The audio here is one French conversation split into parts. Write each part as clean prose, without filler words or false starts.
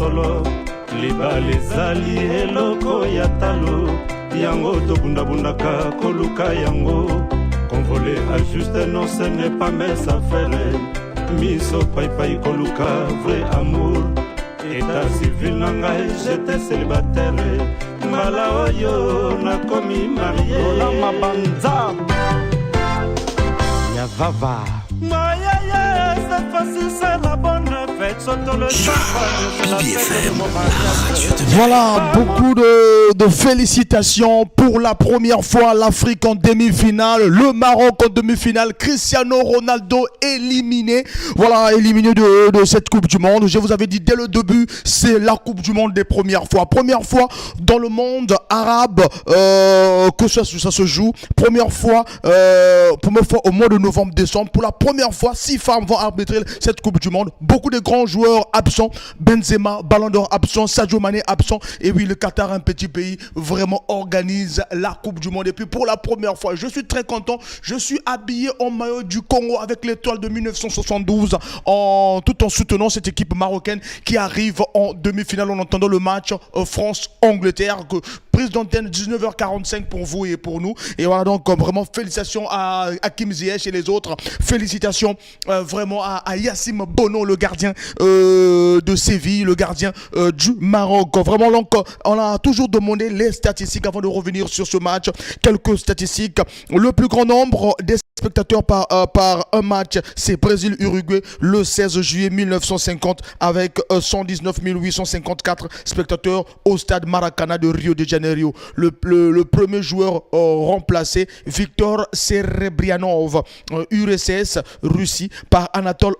solo libala ezali eloko ya talo yango tobundabundaka koluka yango convoler à juste non ce n'est pas mes affaires miso paipai koluka vrai amour état civil na ngai j'étais célibataire mbala oyo nakomi marié ola mabanza ya vava Maya, cette fois-ci c'est la bonne fête, surtout le Voilà, beaucoup de félicitations pour la première fois l'Afrique en demi-finale, le Maroc en demi-finale, Cristiano Ronaldo éliminé, voilà, éliminé de cette Coupe du Monde. Je vous avais dit dès le début, c'est la Coupe du Monde des premières fois dans le monde arabe que ça se joue, première fois au mois de novembre-décembre, pour la première fois 6 femmes vont arbitrer cette Coupe du Monde. Beaucoup de grands joueurs absents, Benzema, Ballon d'Or absent, Sadio Mané absent, et oui, le Qatar, un petit pays, vraiment organise la Coupe du Monde. Et puis pour la première fois, je suis très content, je suis habillé en maillot du Congo avec l'étoile de 1972 tout en soutenant cette équipe marocaine qui arrive en demi-finale en entendant le match France-Angleterre, prise d'antenne 19h45 pour vous et pour nous. Et voilà, donc vraiment félicitations à Hakim Ziyech et les autres, félicitations vraiment à Yacine Bono, le gardien de Séville, le gardien du Maroc. Vraiment, donc, on a toujours demandé les statistiques avant de revenir sur ce match. Quelques statistiques. Le plus grand nombre des spectateurs par un match, c'est Brésil-Uruguay le 16 juillet 1950 avec 119 854 spectateurs au stade Maracana de Rio de Janeiro. Le premier joueur remplacé, Victor Serebrianov, URSS, Russie, par Anatole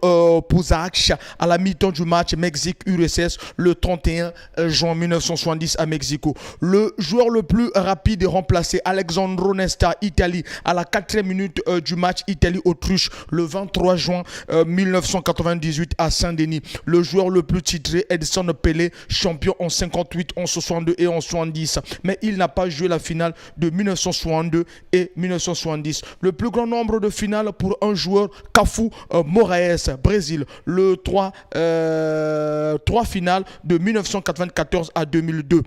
Pouzach à la mi-temps du match Mexique-URSS le 31 juin 1970 à Mexico. Le joueur le plus rapide est remplacé, Alexandro Nesta, Italie, à la 4e minute du match Italie-Autriche le 23 juin 1998 à Saint-Denis. Le joueur le plus titré, Edson Pelé, champion en 58, en 62 et en 70. Mais il n'a pas joué la finale de 1962 et 1970. Le plus grand nombre de finales pour un joueur, Cafu Moraes, Brésil. Le 3 finales de 1994 à 2002.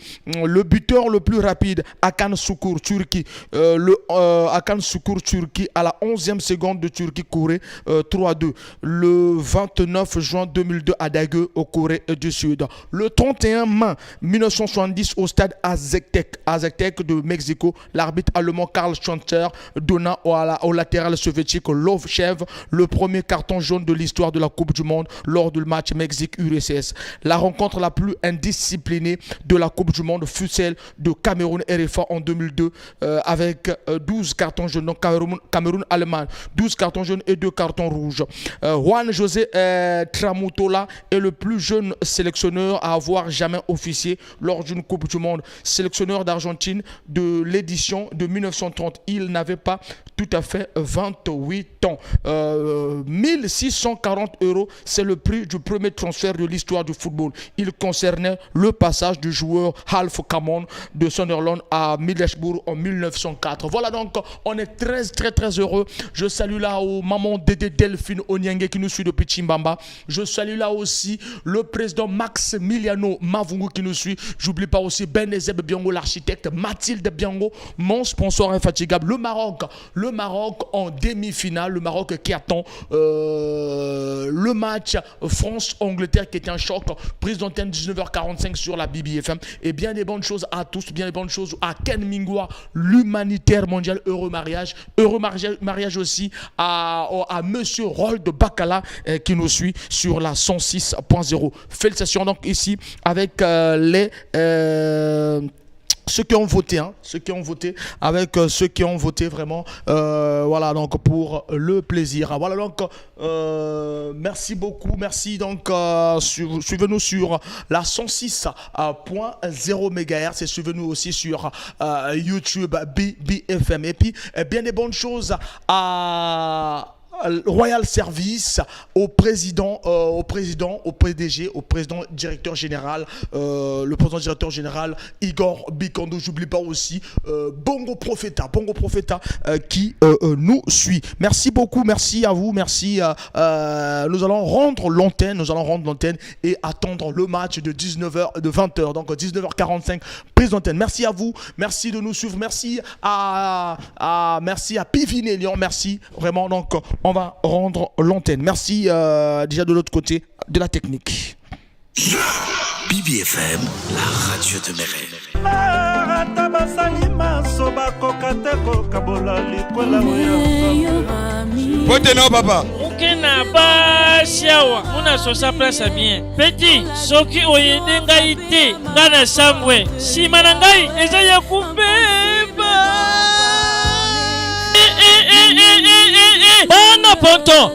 Le buteur le plus rapide, Hakan Şükür, Turquie. Hakan Şükür, Turquie, à la 11e seconde de Turquie, Corée, 3-2. Le 29 juin 2002 à Daegu, au Corée du Sud. Le 31 mai 1970 au stade Aztec de Mexico, l'arbitre allemand Karl Schanzer donna au latéral soviétique Lovchev le premier carton jaune de l'histoire de la Coupe du Monde lors du match Mexique-URSS. La rencontre la plus indisciplinée de la Coupe du Monde fut celle de Cameroun-RFA en 2002 avec 12 cartons jaunes, donc Cameroun-Allemagne, 12 cartons jaunes et 2 cartons rouges. Juan José Tramutola est le plus jeune sélectionneur à avoir jamais officié lors d'une Coupe du Monde. Sélectionneur d'Argentine de l'édition de 1930. Il n'avait pas tout à fait 28 ans. 1640 €, c'est le prix du premier transfert de l'histoire du football. Il concernait le passage du joueur Alf Kamon de Sunderland à Middlesbrough en 1904. Voilà, donc on est très heureux. Je salue là au maman Dédé Delphine Onyenge qui nous suit depuis Chimbamba. Je salue là aussi le président Maximiliano Mavungu qui nous suit. J'oublie pas aussi Benezeb Biango, l'architecte, Mathilde Biango, mon sponsor infatigable. Le Maroc en demi-finale, le Maroc qui attend le match France-Angleterre qui était un choc, prise d'antenne 19h45 sur la BBFM. Et bien des bonnes choses à tous, bien des bonnes choses à Ken Mingwa, l'humanitaire mondial, heureux mariage aussi à Monsieur Rold Bakala qui nous suit sur la 106.0. Félicitations donc ici avec ceux qui ont voté, avec ceux qui ont voté vraiment, voilà, donc pour le plaisir. Voilà, donc merci beaucoup, merci. Donc suivez-nous sur la 106.0 MHz et suivez-nous aussi sur YouTube BBFM. Et puis bien des bonnes choses à Royal Service, au président, au PDG, au président directeur général, le président directeur général Igor Bikondo. J'oublie pas aussi Bongo Profeta qui nous suit. Merci beaucoup, merci à vous, merci. Nous allons rendre l'antenne et attendre le match de 19h, de 20h, donc 19h45, prise d'antenne. Merci à vous, merci de nous suivre, merci à Pivine Lyon, merci vraiment. Donc on va rendre l'antenne. Merci déjà de l'autre côté de la technique. BBFM, la radio de mes rêves. Poteno papa. Ukena ba siawa muna sosa place bien. Petit soki oyende ngai te ngana samwe. Simana ngai eza ya kubeba. Bana ponton